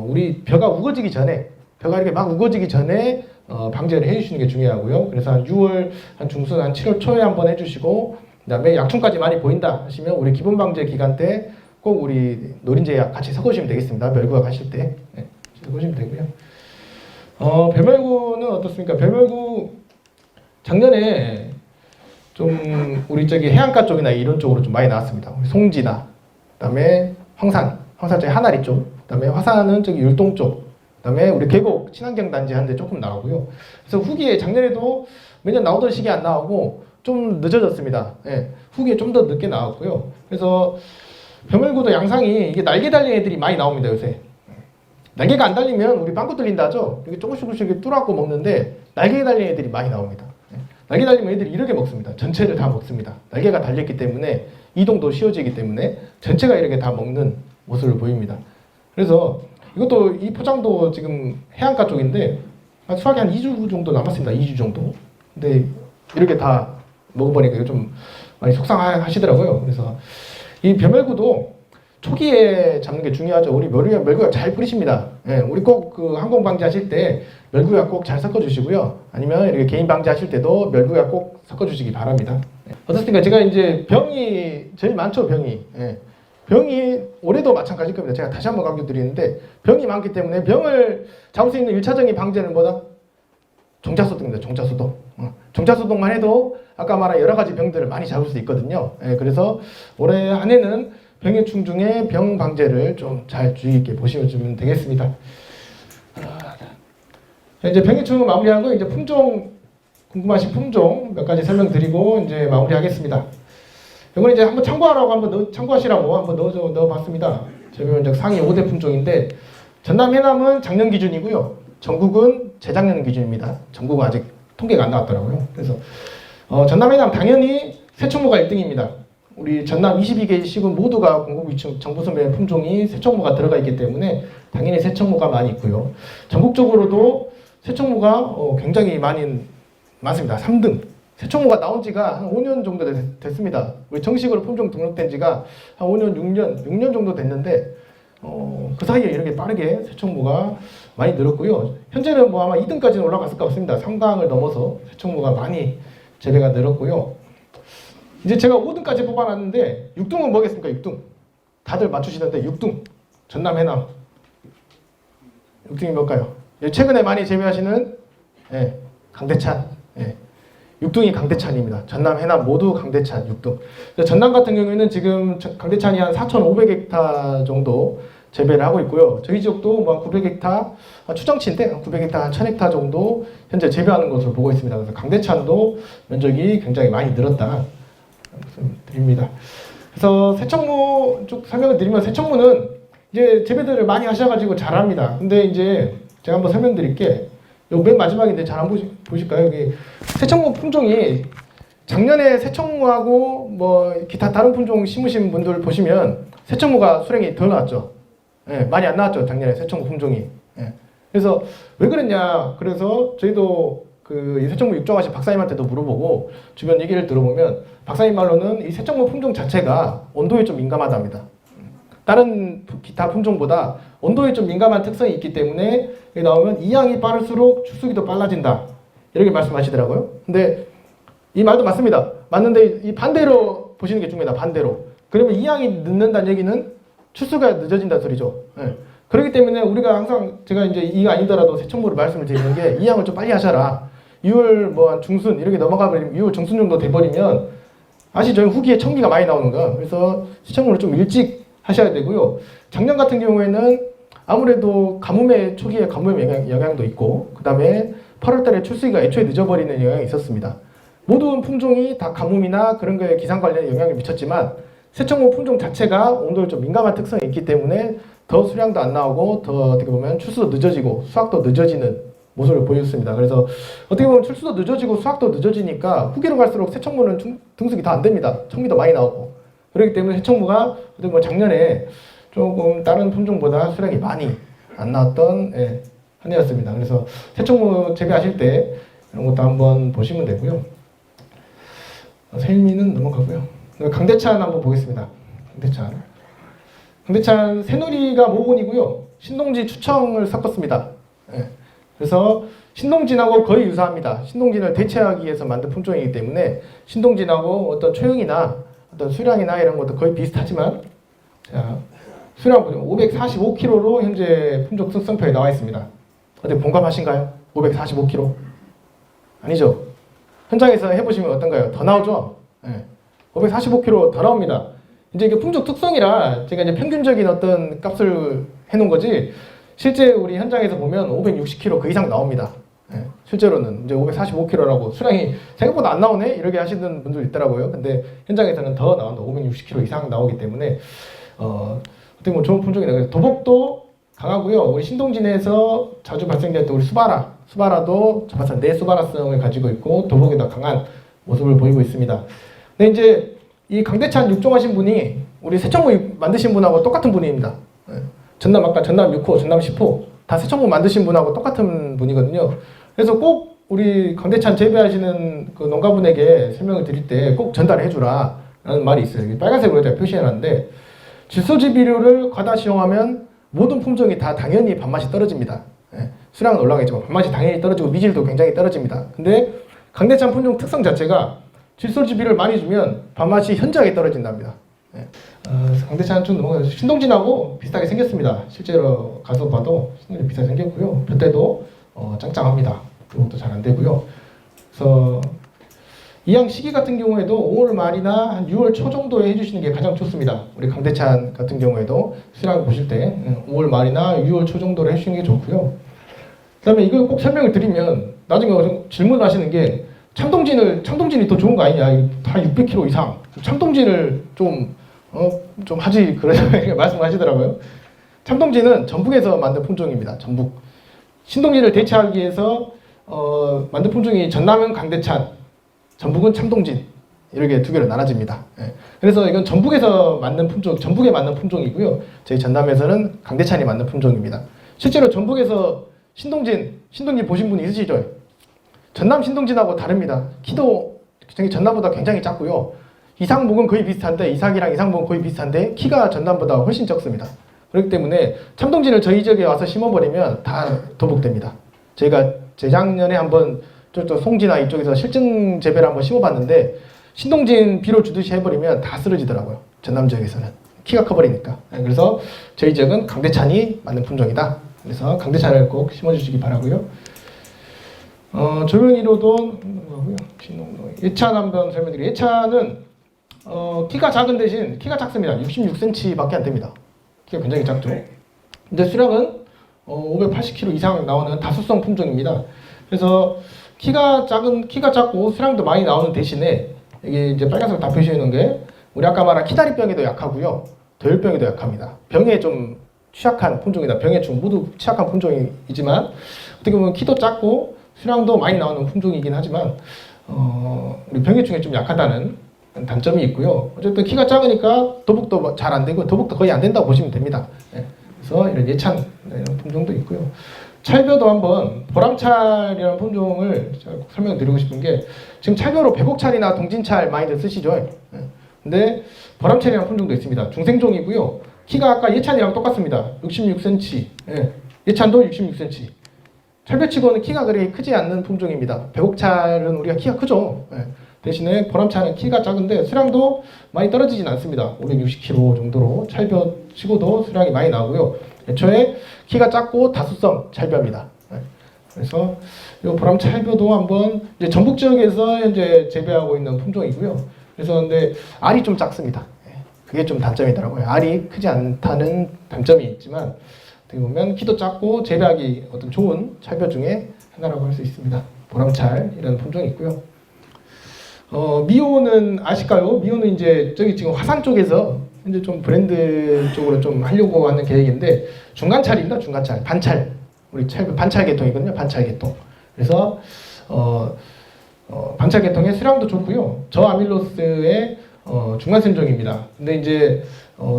우리 벼가 우거지기 전에 벼가 이렇게 막 우거지기 전에 방제를 해주시는 게 중요하고요. 그래서 한 6월 한 중순 한 7월 초에 한번 해주시고 그다음에 약충까지 많이 보인다 하시면 우리 기본 방제 기간 때 꼭 우리 노린재 약 같이 섞어주시면 되겠습니다. 멸구약 하실 때 섞어주시면 되고요. 벼멸구는 어떻습니까? 벼멸구 작년에 좀 우리 저기 해안가 쪽이나 이런 쪽으로 좀 많이 나왔습니다. 송지나 그다음에 황산 쪽에 하나리 쪽, 그다음에 화산은 저기 율동 쪽, 그다음에 우리 계곡 친환경 단지 한 데 조금 나오고요. 그래서 후기에 작년에도 매년 나오던 시기에 안 나오고 좀 늦어졌습니다. 예, 후기에 좀 더 늦게 나왔고요. 그래서 벼멸구도 양상이 이게 날개 달린 애들이 많이 나옵니다. 요새 날개가 안 달리면 우리 빵꾸 뚫린다 하죠. 이렇게 조금씩 이렇게 뚫어갖고 먹는데 날개 달린 애들이 많이 나옵니다. 날개 달리면 애들이 이렇게 먹습니다. 전체를 다 먹습니다. 날개가 달렸기 때문에 이동도 쉬워지기 때문에 전체가 이렇게 다 먹는 모습을 보입니다. 그래서 이것도 이 포장도 지금 해안가 쪽인데 수확이 한 2주 정도 남았습니다. 2주 정도. 근데 이렇게 다 먹어보니까 이거 좀 많이 속상하시더라고요. 그래서 이 벼멸구도 초기에 잡는 게 중요하죠. 우리 멸구약 잘 뿌리십니다. 예, 우리 꼭 그 항공 방지하실 때 멸구약 꼭 잘 섞어주시고요. 아니면 이렇게 개인 방지하실 때도 멸구약 꼭 섞어주시기 바랍니다. 어떻습니까? 제가 이제 병이 제일 많죠. 병이. 예. 병이 올해도 마찬가지일 겁니다. 제가 다시 한번 강조드리는데 병이 많기 때문에 병을 잡을 수 있는 1차적인 방제는 뭐다? 종자소독입니다. 종자소독. 종자소독만 해도 아까 말한 여러 가지 병들을 많이 잡을 수 있거든요. 예, 그래서 올해 한 해는 병해충 중에 병 방제를 좀 잘 주의 있게 보시면 되겠습니다. 이제 병해충 마무리하고 이제 품종 궁금하신 품종 몇 가지 설명드리고 이제 마무리하겠습니다. 이건 이제 한번 참고하시라고 한번 넣어봤습니다. 저희는 상위 5대 품종인데 전남 해남은 작년 기준이고요. 전국은 재작년 기준입니다. 전국은 아직 통계가 안 나왔더라고요. 그래서 전남 해남 당연히 새총무가 1등입니다. 우리 전남 22개 시군 모두가 공급 정부선별 품종이 새총무가 들어가 있기 때문에 당연히 새총무가 많이 있고요. 전국적으로도 새총무가 굉장히 많습니다. 3등. 새총무가 나온 지가 한 5년 정도 됐습니다. 우리 정식으로 품종 등록된 지가 한 5년, 6년 정도 됐는데 그 사이에 이렇게 빠르게 새총무가 많이 늘었고요. 현재는 뭐 아마 2등까지는 올라갔을 것 같습니다. 3강을 넘어서 새총무가 많이 재배가 늘었고요. 이제 제가 5등까지 뽑아놨는데 6등은 뭐겠습니까? 6등. 다들 맞추시는데 6등. 전남 해남. 6등이 뭘까요? 최근에 많이 재배하시는 강대찬. 6등이 강대찬입니다. 전남 해남 모두 강대찬 6등. 전남 같은 경우에는 지금 강대찬이 한 4,500헥타 정도 재배를 하고 있고요. 저희 지역도 뭐 900헥타, 추정치인데 900헥타, 한 1000헥타 정도 현재 재배하는 것으로 보고 있습니다. 그래서 강대찬도 면적이 굉장히 많이 늘었다 말씀드립니다. 그래서 새총무 쪽 설명을 드리면 새총무는 이제 재배들을 많이 하셔가지고 잘합니다. 근데 이제 제가 한번 설명드릴게. 요 맨 마지막인데 잘 한번 보실까요? 여기 새총무 품종이 작년에 새총무하고 뭐 기타 다른 품종 심으신 분들 보시면 새총무가 수량이 덜 나왔죠. 많이 안 나왔죠. 작년에 새총무 품종이. 그래서 왜 그랬냐? 그래서 저희도 그 이 새총무 육종하신 박사님한테도 물어보고 주변 얘기를 들어보면 박사님 말로는 이 새총무 품종 자체가 온도에 좀 민감하답니다. 다른 기타 품종보다 온도에 좀 민감한 특성이 있기 때문에 여기 나오면 이양이 빠를수록 축수기도 빨라진다. 이렇게 말씀하시더라고요. 근데 이 말도 맞습니다. 맞는데 이 반대로 보시는 게 중요하다. 반대로. 그러면 이양이 늦는다는 얘기는 축수가 늦어진다는 소리죠. 그렇기 때문에 우리가 항상 제가 이제 이가 아니더라도 새총무를 말씀을 드리는 게 이양을 좀 빨리 하셔라. 6월 뭐 한 중순 이렇게 넘어가 버리면 6월 중순 정도 돼 버리면 아시죠? 후기에 청기가 많이 나오는 거. 그래서 새총무를 좀 일찍 하셔야 되고요. 작년 같은 경우에는 아무래도 가뭄의 초기에 가뭄의 영향도 있고 그 다음에 8월달에 출수기가 애초에 늦어버리는 영향이 있었습니다. 모든 품종이 다 가뭄이나 그런 거에 기상 관련에 영향을 미쳤지만 새총무 품종 자체가 온도에 좀 민감한 특성이 있기 때문에 더 수량도 안 나오고 더 어떻게 보면 출수도 늦어지고 수확도 늦어지는 모습을 보였습니다. 그래서 어떻게 보면 출수도 늦어지고 수확도 늦어지니까 후기로 갈수록 새총무는 등수기 더 안 됩니다. 청기도 많이 나오고. 그렇기 때문에 새총무가 뭐 작년에 조금 다른 품종보다 수량이 많이 안 나왔던 한 해였습니다. 그래서 새총무 재배하실 때 이런 것도 한번 보시면 되고요. 세일미는 넘어가고요. 강대찬 한번 보겠습니다. 강대찬 새누리가 모근이고요. 신동진 추청을 섞었습니다. 그래서 신동진하고 거의 유사합니다. 신동진을 대체하기 위해서 만든 품종이기 때문에 신동진하고 어떤 초형이나 어떤 수량이나 이런 것도 거의 비슷하지만 자, 수량 보죠. 545kg로 현재 품종 특성표에 나와 있습니다. 어디 공감하신가요? 545kg? 아니죠? 현장에서 해보시면 어떤가요? 더 나오죠? 545kg 더 나옵니다. 이제 이게 품종 특성이라 제가 이제 평균적인 어떤 값을 해놓은 거지 실제 우리 현장에서 보면 560kg 그 이상 나옵니다. 실제로는 이제 545kg라고 수량이 생각보다 안 나오네? 이렇게 하시는 분들 있더라고요. 근데 현장에서는 더 나온다. 560kg 이상 나오기 때문에 어떻게 보면 좋은 품종이다. 그래서 도복도 강하고요. 우리 신동진에서 자주 발생될 때 우리 수바라도 저파산 내수바라성을 가지고 있고 도복에도 강한 모습을 보이고 있습니다. 근데 이제 이 강대찬 육종하신 분이 우리 새총무 만드신 분하고 똑같은 분입니다. 전남 아까 전남 6호, 전남 10호 다 새총무 만드신 분하고 똑같은 분이거든요. 그래서 꼭 우리 강대찬 재배하시는 그 농가분에게 설명을 드릴 때 꼭 전달해 주라 라는 말이 있어요. 빨간색으로 제가 표시해놨는데 질소지 비료를 과다使用하면 모든 품종이 다 당연히 밥맛이 떨어집니다. 수량은 올라가겠지만 밥맛이 당연히 떨어지고 미질도 굉장히 떨어집니다. 근데 강대찬 품종 특성 자체가 질소지 비료를 많이 주면 밥맛이 현저하게 떨어진답니다. 강대찬 좀 넘어가요. 신동진하고 비슷하게 생겼습니다. 실제로 가서 봐도 신동진 비슷하게 생겼고요. 볕대도 짱짱합니다. 그것도 잘 안 되고요. 그래서 이양 시기 같은 경우에도 5월 말이나 한 6월 초 정도에 해주시는 게 가장 좋습니다. 우리 강대찬 같은 경우에도 수량 보실 때 5월 말이나 6월 초 정도로 해주시는 게 좋고요. 그 다음에 이걸 꼭 설명을 드리면 나중에 질문하시는 게 참동진이 더 좋은 거 아니냐? 다 600kg 이상. 참동진을 좀 하지 그렇게 말씀하시더라고요. 참동진은 전북에서 만든 품종입니다. 전북. 신동진을 대체하기 위해서 만든 품종이 전남은 강대찬, 전북은 참동진 이렇게 두 개로 나눠집니다. 그래서 이건 전북에서 만든 품종, 전북에 맞는 품종이고요. 저희 전남에서는 강대찬이 만든 품종입니다. 실제로 전북에서 신동진 보신 분 있으시죠? 전남 신동진하고 다릅니다. 키도 전남보다 굉장히 작고요. 이상목은 거의 비슷한데 이상이랑 이상목은 거의 비슷한데 키가 전남보다 훨씬 적습니다. 그렇기 때문에 참동진을 저희 지역에 와서 심어버리면 다 도복됩니다. 저희가 재작년에 한번 저쪽 송지나 이쪽에서 실증 재배를 한번 심어봤는데 신동진 비료 주듯이 해버리면 다 쓰러지더라고요. 전남 지역에서는 키가 커버리니까. 그래서 저희 지역은 강대찬이 맞는 품종이다. 그래서 강대찬을 꼭 심어주시기 바라고요. 조명이로도 예찬 한번 설명드릴게요. 예찬은 키가 작은 대신 키가 작습니다. 66cm밖에 안 됩니다. 키가 굉장히 작죠. 근데 수량은 580kg 이상 나오는 다수성 품종입니다. 그래서 키가 작고 수량도 많이 나오는 대신에 이게 이제 빨간색 다 표시해 놓은 게 우리 아까 말한 키다리병에도 약하고요. 도열병에도 약합니다. 병에 좀 취약한 품종이다. 병해충 모두 취약한 품종이지만 어떻게 보면 키도 작고 수량도 많이 나오는 품종이긴 하지만 우리 병해충에 좀 약하다는 단점이 있고요. 어쨌든 키가 작으니까 도복도 잘 안 되고 도복도 거의 안 된다고 보시면 됩니다. 그래서 이런 예찬 이런 품종도 있고요. 찰벼도 한번 보람찰이라는 품종을 설명드리고 싶은 게 지금 찰벼로 배곡찰이나 동진찰 많이들 쓰시죠. 근데 보람찰이라는 품종도 있습니다. 중생종이고요. 키가 아까 예찬이랑 똑같습니다. 66cm. 예찬도 66cm. 찰벼치고는 키가 그렇게 크지 않는 품종입니다. 배곡찰은 우리가 키가 크죠. 대신에 보람찰은 키가 작은데 수량도 많이 떨어지진 않습니다. 560kg 정도로 찰벼치고도 수량이 많이 나오고요. 애초에 키가 작고 다수성 찰벼입니다. 그래서 이 보람찰벼도 한번 이제 전북 지역에서 현재 재배하고 있는 품종이고요. 그래서 근데 알이 좀 작습니다. 그게 좀 단점이더라고요. 알이 크지 않다는 단점이 있지만 어떻게 보면 키도 작고 재배하기 어떤 좋은 찰벼 중에 하나라고 할 수 있습니다. 보람찰 이런 품종이 있고요. 미호는 아실까요? 미호는 이제 저기 지금 화산 쪽에서 현재 좀 브랜드 쪽으로 좀 하려고 하는 계획인데 중간찰입니다. 중간찰, 반찰. 우리 반찰 계통이거든요. 반찰 계통. 그래서 반찰 계통의 수량도 좋고요. 저아밀로스의 중간생종입니다. 근데 이제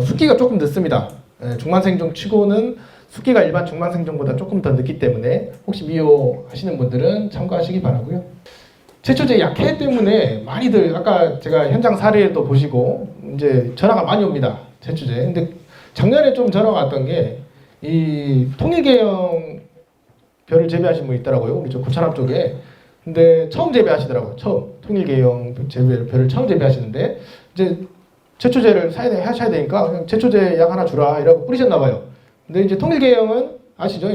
숫기가 조금 늦습니다. 중간생종 치고는 숫기가 일반 중간생종보다 조금 더 늦기 때문에 혹시 미호 하시는 분들은 참고하시기 바라고요. 제초제 약해 때문에 많이들 아까 제가 현장 사례도 보시고 이제 전화가 많이 옵니다. 제초제. 근데 작년에 좀 전화가 왔던 게 이 통일계형 벼를 재배하신 분이 있더라고요. 우리 저 구천암 쪽에. 근데 처음 재배하시더라고요. 처음 통일계형 벼를 처음 재배하시는데 이제 제초제를 하셔야 되니까 그냥 제초제 약 하나 주라 이러고 뿌리셨나 봐요. 근데 이제 통일계형은 아시죠?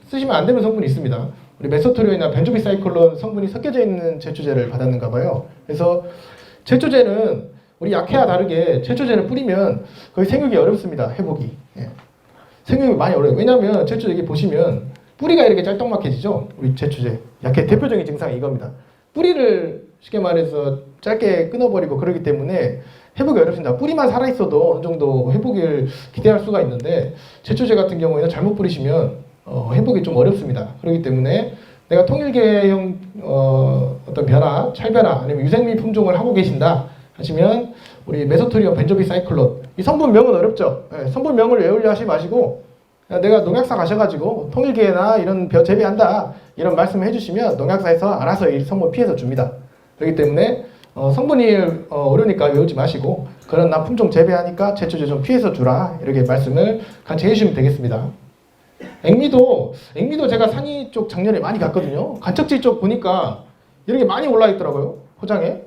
쓰시면 안 되는 성분이 있습니다. 우리 메소토리온이나 벤조비사이클론 성분이 섞여져 있는 제초제를 받았는가 봐요. 그래서 제초제는 우리 약해와 다르게 제초제를 뿌리면 거의 생육이 어렵습니다. 회복이. 생육이 많이 어려워요. 왜냐하면 제초제 여기 보시면 뿌리가 이렇게 짤떡막해지죠. 우리 제초제. 약해 대표적인 증상이 이겁니다. 뿌리를 쉽게 말해서 짧게 끊어버리고 그러기 때문에 회복이 어렵습니다. 뿌리만 살아있어도 어느 정도 회복을 기대할 수가 있는데 제초제 같은 경우에는 잘못 뿌리시면 회복이 좀 어렵습니다. 그렇기 때문에 내가 통일계형 어떤 변화, 찰변화 아니면 유생미 품종을 하고 계신다 하시면 우리 메소토리온 벤조비사이클론 이 성분명은 어렵죠. 성분명을 외우려 하지 마시고 내가 농약사 가셔가지고 통일계나 이런 벼 재배한다 이런 말씀을 해주시면 농약사에서 알아서 이 성분 피해서 줍니다. 그렇기 때문에 성분이 어려우니까 외우지 마시고 그런 나 품종 재배하니까 제초제 좀 피해서 주라 이렇게 말씀을 같이 해주시면 되겠습니다. 액미도 제가 상위 쪽 작년에 많이 갔거든요. 간척지 쪽 보니까 이런 게 많이 올라 있더라고요. 포장에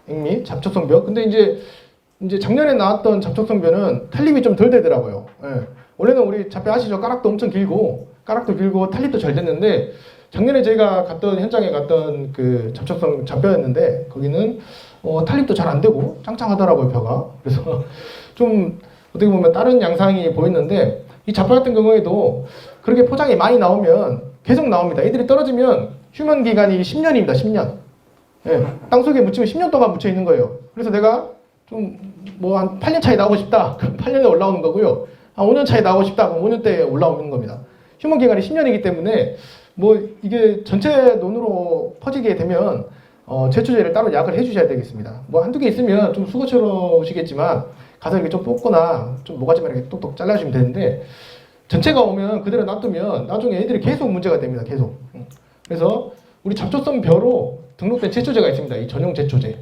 액미 잡초성벼. 근데 이제 작년에 나왔던 잡초성벼는 탄립이 좀 덜 되더라고요. 원래는 우리 잡배 아시죠? 까락도 엄청 길고 탄립도 잘 됐는데 작년에 제가 현장에 갔던 그 잡초성 잡벼였는데 거기는 탄립도 잘 안 되고 짱짱하더라고요 벼가. 그래서 좀 어떻게 보면 다른 양상이 보였는데 이 잡벼 같은 경우에도 그렇게 포장이 많이 나오면 계속 나옵니다. 애들이 떨어지면 휴면 기간이 10년입니다. 10년. 땅속에 묻히면 10년 동안 묻혀 있는 거예요. 그래서 내가 좀 뭐 한 8년 차에 나오고 싶다. 그럼 8년에 올라오는 거고요. 한 5년 차에 나오고 싶다. 그럼 5년 때에 올라오는 겁니다. 휴면 기간이 10년이기 때문에 뭐 이게 전체 논으로 퍼지게 되면 제초제를 따로 약을 해주셔야 되겠습니다. 뭐 한두 개 있으면 좀 수고스러우시겠지만 가서 이렇게 좀 뽑거나 좀 모가지만 이렇게 똑똑 잘라주시면 되는데 전체가 오면 그대로 놔두면 나중에 애들이 계속 문제가 됩니다. 계속. 그래서 우리 잡초성 벼로 등록된 제초제가 있습니다. 이 전용 제초제.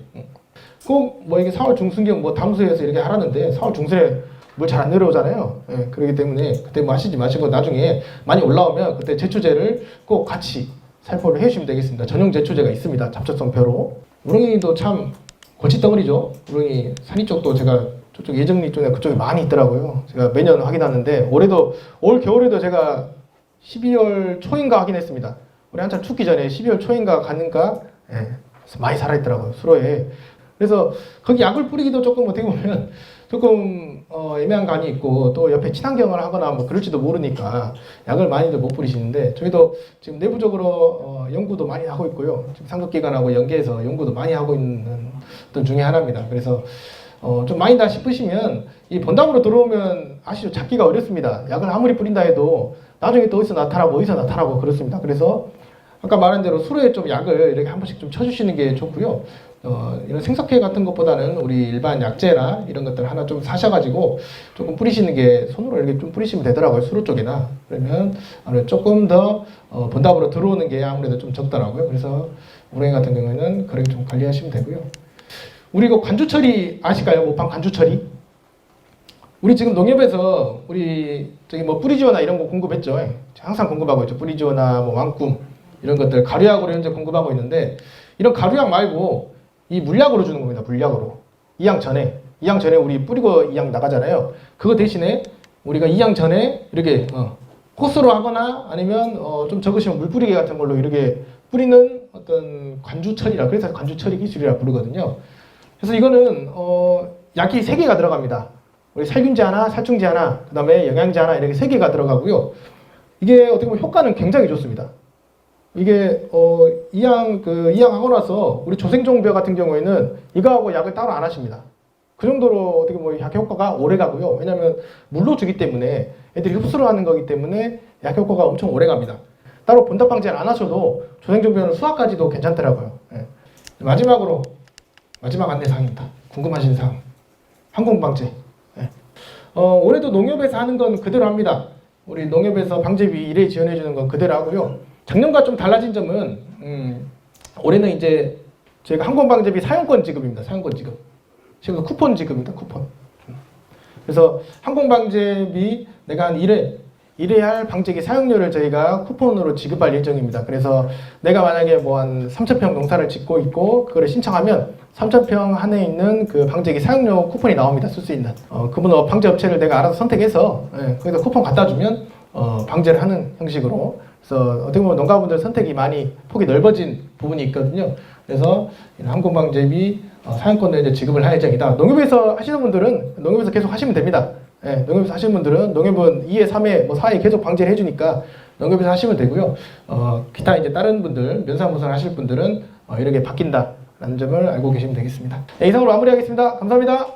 꼭 뭐 이게 4월 중순경 뭐 담수에서 이렇게 하라는데 4월 중순에 물 잘 안 내려오잖아요. 예, 그렇기 때문에 그때 뭐 하시지 마시고 나중에 많이 올라오면 그때 제초제를 꼭 같이 살포를 해주시면 되겠습니다. 전용 제초제가 있습니다. 잡초성표로. 우렁이도 참 골칫덩어리죠. 우렁이 산이 쪽도 제가 저쪽 예정리 쪽에 그쪽에 많이 있더라고요. 제가 매년 확인하는데 올해도 올 겨울에도 제가 12월 초인가 확인했습니다. 우리 한참 춥기 전에 12월 초인가 갔는가 예, 많이 살아있더라고요. 수로에. 그래서 거기 약을 뿌리기도 조금 어떻게 보면 조금 애매한 간이 있고 또 옆에 친환경을 하거나 뭐 그럴지도 모르니까 약을 많이들 못 뿌리시는데 저희도 지금 내부적으로 연구도 많이 하고 있고요. 지금 상급기관하고 연계해서 연구도 많이 하고 있는 것 중에 하나입니다. 그래서 좀 많이다 싶으시면 이 본담으로 들어오면 아시죠? 잡기가 어렵습니다. 약을 아무리 뿌린다 해도 나중에 또 어디서 나타나고 그렇습니다. 그래서 아까 말한 대로 수로에 좀 약을 이렇게 한 번씩 좀 쳐주시는 게 좋고요. 이런 생석회 같은 것보다는 우리 일반 약재나 이런 것들 하나 좀 사셔가지고 조금 뿌리시는 게 손으로 이렇게 좀 뿌리시면 되더라고요. 수로 쪽이나. 그러면 아무래도 조금 더 본답으로 들어오는 게 아무래도 좀 적더라고요. 그래서 우렁이 같은 경우에는 그렇게 좀 관리하시면 되고요. 우리 이거 관주처리 아실까요? 모판 관주처리? 우리 지금 농협에서 우리 저기 뭐 뿌리지오나 이런 거 공급했죠. 항상 공급하고 있죠. 뿌리지오나 뭐 왕꿈 이런 것들 가루약으로 현재 공급하고 있는데 이런 가루약 말고 이 물약으로 주는 겁니다. 물약으로. 이양 전에 우리 뿌리고 이양 나가잖아요. 그거 대신에 우리가 이양 전에 이렇게 호스로 하거나 아니면 좀 적으시면 물 뿌리개 같은 걸로 이렇게 뿌리는 어떤 관주처리라 그래서 관주처리 기술이라 부르거든요. 그래서 이거는 약이 3개가 들어갑니다. 우리 살균제 하나, 살충제 하나, 그 다음에 영양제 하나 이렇게 3개가 들어가고요. 이게 어떻게 보면 효과는 굉장히 좋습니다. 이게 이양하고 나서 우리 조생종벼 같은 경우에는 이거하고 약을 따로 안 하십니다. 그 정도로 어떻게 뭐 약 효과가 오래 가고요. 왜냐하면 물로 주기 때문에 애들이 흡수를 하는 거기 때문에 약 효과가 엄청 오래 갑니다. 따로 본답 방제를 안 하셔도 조생종벼는 수확까지도 괜찮더라고요. 예. 마지막 안내사항입니다. 궁금하신 사항. 항공방제. 예. 올해도 농협에서 하는 건 그대로 합니다. 우리 농협에서 방제비 1회 지원해 주는 건 그대로 하고요. 작년과 좀 달라진 점은 올해는 이제 저희가 항공방제비 사용권 지급입니다. 사용권 지급. 지금 쿠폰 지급입니다. 쿠폰. 그래서 항공방제비 내가 한 1회 할 방제기 사용료를 저희가 쿠폰으로 지급할 예정입니다. 그래서 내가 만약에 뭐 한 3,000평 농사를 짓고 있고 그거를 신청하면 3,000평 안에 있는 그 방제기 사용료 쿠폰이 나옵니다. 쓸 수 있는. 그분 방제 업체를 내가 알아서 선택해서 거기서 쿠폰 갖다 주면 방제를 하는 형식으로. 그래서 어떻게 보면 농가분들 선택이 많이 폭이 넓어진 부분이 있거든요. 그래서 항공방제비 사용권을 이제 지급을 할 예정이다. 농협에서 하시는 분들은 농협에서 계속 하시면 됩니다. 농협에서 하시는 분들은 농협은 2회, 3회, 뭐 4회 계속 방제를 해주니까 농협에서 하시면 되고요. 기타 이제 다른 분들, 면사무소 하실 분들은 이렇게 바뀐다라는 점을 알고 계시면 되겠습니다. 이상으로 마무리하겠습니다. 감사합니다.